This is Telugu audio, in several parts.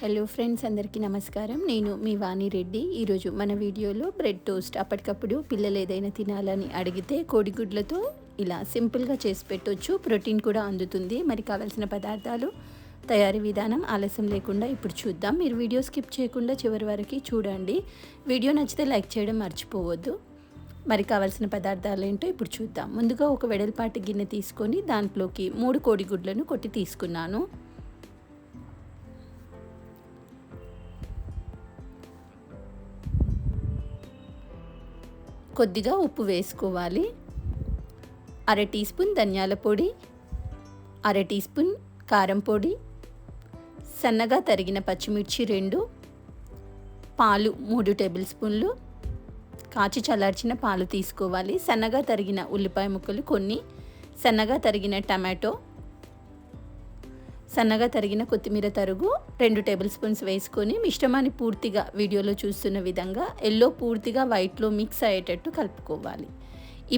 హలో ఫ్రెండ్స్, అందరికీ నమస్కారం. నేను మీ వాణి రెడ్డి. ఈరోజు మన వీడియోలో బ్రెడ్ టోస్ట్. అప్పటికప్పుడు పిల్లలు ఏదైనా తినాలని అడిగితే కోడిగుడ్లతో ఇలా సింపుల్గా చేసి పెట్టొచ్చు. ప్రోటీన్ కూడా అందుతుంది. మరి కావాల్సిన పదార్థాలు, తయారీ విధానం ఆలస్యం లేకుండా ఇప్పుడు చూద్దాం. మీరు వీడియో స్కిప్ చేయకుండా చివరి వరకు చూడండి. వీడియో నచ్చితే లైక్ చేయడం మర్చిపోవద్దు. మరి కావాల్సిన పదార్థాలు ఏంటో ఇప్పుడు చూద్దాం. ముందుగా ఒక వెడల్పాటి గిన్నె తీసుకొని దాంట్లోకి 3 కోడిగుడ్లను కొట్టి తీసుకున్నాను. కొద్దిగా ఉప్పు వేసుకోవాలి. 1/2 టీ స్పూన్ ధనియాల పొడి, 1/2 టీ స్పూన్ కారం పొడి, సన్నగా తరిగిన పచ్చిమిర్చి 2, పాలు 3 టేబుల్ స్పూన్లు, కాచి చల్లార్చిన పాలు తీసుకోవాలి. సన్నగా తరిగిన ఉల్లిపాయ ముక్కలు కొన్ని, సన్నగా తరిగిన టమాటో, సన్నగా తరిగిన కొత్తిమీర తరుగు 2 టేబుల్ స్పూన్స్ వేసుకొని మిశ్రమాన్ని పూర్తిగా వీడియోలో చూస్తున్న విధంగా ఎల్లో పూర్తిగా వైట్లో మిక్స్ అయ్యేటట్టు కలుపుకోవాలి.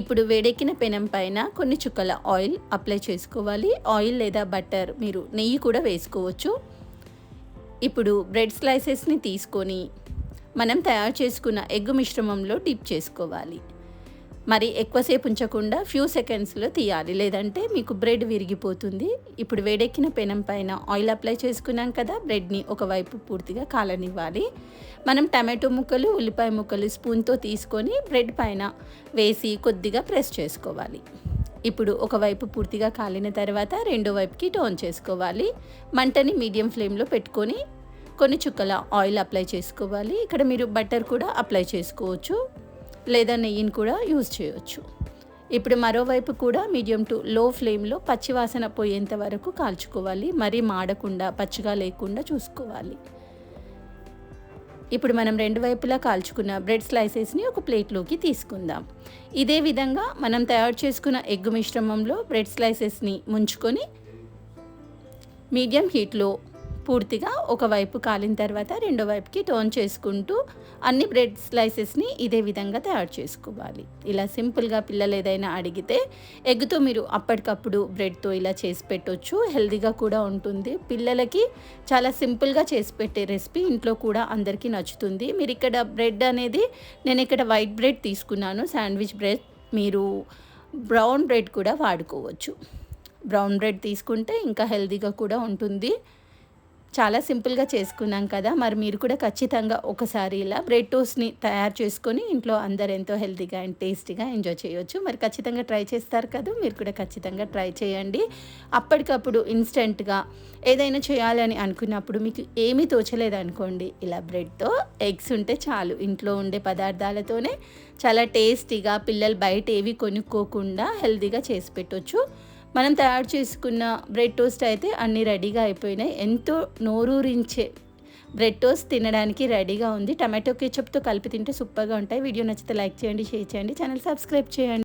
ఇప్పుడు వేడెక్కిన పెనం పైన కొన్ని చుక్కల ఆయిల్ అప్లై చేసుకోవాలి. ఆయిల్ లేదా బటర్, మీరు నెయ్యి కూడా వేసుకోవచ్చు. ఇప్పుడు బ్రెడ్ స్లైసెస్ని తీసుకొని మనం తయారు చేసుకున్న ఎగ్ మిశ్రమంలో డిప్ చేసుకోవాలి. మరి ఎక్కువసేపు ఉంచకుండా ఫ్యూ సెకండ్స్లో తీయాలి, లేదంటే మీకు బ్రెడ్ విరిగిపోతుంది. ఇప్పుడు వేడెక్కిన పెనం పైన ఆయిల్ అప్లై చేసుకున్నాం కదా, బ్రెడ్ని ఒకవైపు పూర్తిగా కాలనివ్వాలి. మనం టమాటో ముక్కలు, ఉల్లిపాయ ముక్కలు స్పూన్తో తీసుకొని బ్రెడ్ పైన వేసి కొద్దిగా ప్రెస్ చేసుకోవాలి. ఇప్పుడు ఒకవైపు పూర్తిగా కాలిన తర్వాత రెండో వైపుకి టర్న్ చేసుకోవాలి. మంటని మీడియం ఫ్లేమ్లో పెట్టుకొని కొన్ని చుక్కల ఆయిల్ అప్లై చేసుకోవాలి. ఇక్కడ మీరు బటర్ కూడా అప్లై చేసుకోవచ్చు, లేదా నెయ్యిని కూడా యూజ్ చేయవచ్చు. ఇప్పుడు మరోవైపు కూడా మీడియం టు లో ఫ్లేమ్లో పచ్చివాసన పోయేంత వరకు కాల్చుకోవాలి. మరీ మాడకుండా, పచ్చిగా లేకుండా చూసుకోవాలి. ఇప్పుడు మనం రెండు వైపులా కాల్చుకున్న బ్రెడ్ స్లైసెస్ని ఒక ప్లేట్లోకి తీసుకుందాం. ఇదే విధంగా మనం తయారు చేసుకున్న ఎగ్ మిశ్రమంలో బ్రెడ్ స్లైసెస్ని ముంచుకొని మీడియం హీట్లో పూర్తిగా ఒకవైపు కాలిన తర్వాత రెండో వైపుకి టర్న్ చేసుకుంటూ అన్ని బ్రెడ్ స్లైసెస్ని ఇదే విధంగా తయారు చేసుకోవాలి. ఇలా సింపుల్గా పిల్లలు ఏదైనా అడిగితే ఎగ్తో మీరు అప్పటికప్పుడు బ్రెడ్తో ఇలా చేసి పెట్టొచ్చు. హెల్తీగా కూడా ఉంటుంది. పిల్లలకి చాలా సింపుల్గా చేసి పెట్టే రెసిపీ, ఇంట్లో కూడా అందరికీ నచ్చుతుంది. మీరు ఇక్కడ బ్రెడ్ అనేది నేను ఇక్కడ వైట్ బ్రెడ్ తీసుకున్నాను, శాండ్విచ్ బ్రెడ్. మీరు బ్రౌన్ బ్రెడ్ కూడా వాడుకోవచ్చు. బ్రౌన్ బ్రెడ్ తీసుకుంటే ఇంకా హెల్తీగా కూడా ఉంటుంది. చాలా సింపుల్గా చేసుకున్నాం కదా, మరి మీరు కూడా ఖచ్చితంగా ఒకసారి ఇలా బ్రెడ్ టోస్ట్ని తయారు చేసుకొని ఇంట్లో అందరు ఎంతో హెల్తీగా అండ్ టేస్టీగా ఎంజాయ్ చేయొచ్చు. మరి ఖచ్చితంగా ట్రై చేస్తారు కదా, మీరు కూడా ఖచ్చితంగా ట్రై చేయండి. అప్పటికప్పుడు ఇన్స్టెంట్గా ఏదైనా చేయాలని అనుకున్నప్పుడు మీకు ఏమీ తోచలేదనుకోండి, ఇలా బ్రెడ్తో ఎగ్స్ ఉంటే చాలు. ఇంట్లో ఉండే పదార్థాలతోనే చాలా టేస్టీగా పిల్లలు బయట ఏవి కొనుక్కోకుండా హెల్తీగా చేసి పెట్టొచ్చు. మనం తయారు చేసుకున్న బ్రెడ్ టోస్ట్ అయితే అన్నీ రెడీగా అయిపోయినాయి. ఎంతో నోరూరించే బ్రెడ్ టోస్ట్ తినడానికి రెడీగా ఉంది. టమాటో కెచప్తో కలిపి తింటే సూపర్గా ఉంటాయి. వీడియో నచ్చితే లైక్ చేయండి, షేర్ చేయండి, ఛానల్ సబ్స్క్రైబ్ చేయండి.